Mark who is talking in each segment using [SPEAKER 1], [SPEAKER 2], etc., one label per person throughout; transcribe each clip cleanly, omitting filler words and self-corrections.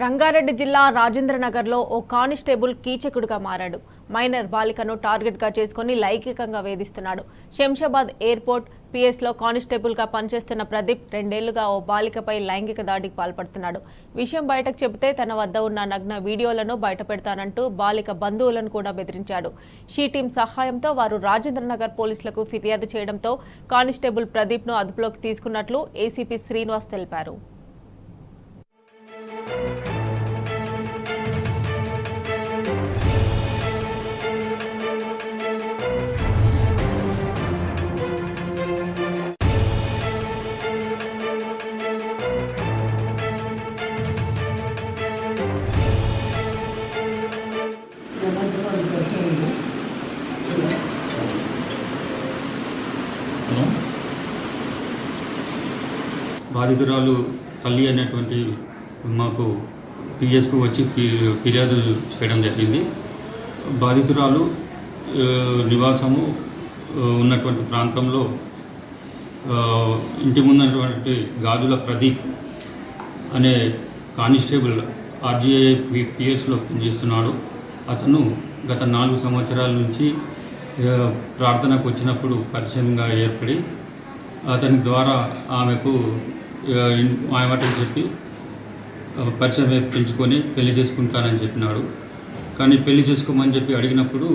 [SPEAKER 1] రంగారెడ్డి జిల్లా రాజేంద్రనగర్లో ఓ కానిస్టేబుల్ కీచకుడిగా మారాడు. మైనర్ బాలికను టార్గెట్గా చేసుకుని లైంగికంగా వేధిస్తున్నాడు. శంషాబాద్ ఎయిర్పోర్ట్ పిఎస్లో కానిస్టేబుల్గా పనిచేస్తున్న ప్రదీప్ 2 ఏళ్లుగా ఓ బాలికపై లైంగిక దాడికి పాల్పడుతున్నాడు. విషయం బయటకు చెబితే తన వద్ద ఉన్న నగ్న వీడియోలను బయటపెడతానంటూ బాలిక బంధువులను కూడా బెదిరించాడు. షీ టీం సహాయంతో వారు రాజేంద్రనగర్ పోలీసులకు ఫిర్యాదు చేయడంతో కానిస్టేబుల్ ప్రదీప్ను అదుపులోకి తీసుకున్నట్లు ఏసీపీ శ్రీనివాస్ తెలిపారు.
[SPEAKER 2] బాధితురాలు తల్లి అనేటువంటి మాకు పిఎస్కు వచ్చి ఫిర్యాదు చేయడం జరిగింది. బాధితురాలు నివాసము ఉన్నటువంటి ప్రాంతంలో ఇంటి ముందున్నటువంటి గాజుల ప్రదీప్ అనే కానిస్టేబుల్ ఆర్జీఐ పిఎస్లో పనిచేస్తున్నాడు. అతను గత 4 సంవత్సరాల నుంచి ప్రార్థనకు వచ్చినప్పుడు పరిచయంగా ఏర్పడి అతని ద్వారా ఆమెకు మాయమాటలు చెప్పి పరిచయం పెంచుకొని పెళ్లి చేసుకుంటానని చెప్పినాడు. కానీ పెళ్లి చేసుకోమని చెప్పి అడిగినప్పుడు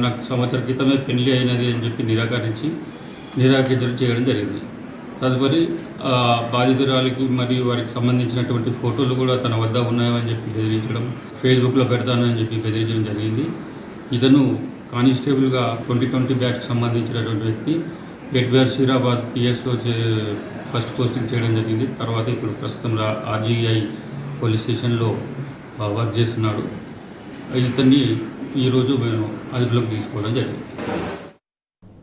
[SPEAKER 2] నాకు సంవత్సరం క్రితమే పెళ్లి అయినది అని చెప్పి నిరాకరించడం చేయడం జరిగింది. తదుపరి బాధితురాలికి మరియు వారికి సంబంధించినటువంటి ఫోటోలు కూడా తన వద్ద ఉన్నాయని చెప్పి బెదిరించడం, ఫేస్బుక్లో పెడతానని చెప్పి బెదిరించడం జరిగింది. ఇతను కానిస్టేబుల్గా 2020 బ్యాచ్కి సంబంధించినటువంటి వ్యక్తి. ఎడ్వేర్ షీరాబాద్ పిఎస్లో ఫస్ట్ పోస్టింగ్ చేయడం జరిగింది. తర్వాత ఇప్పుడు ప్రస్తుతం ఆర్జీఐ పోలీస్ స్టేషన్లో వర్క్ చేస్తున్నాడు. ఇతన్ని ఈరోజు మేము అదుపులోకి తీసుకోవడం జరిగింది.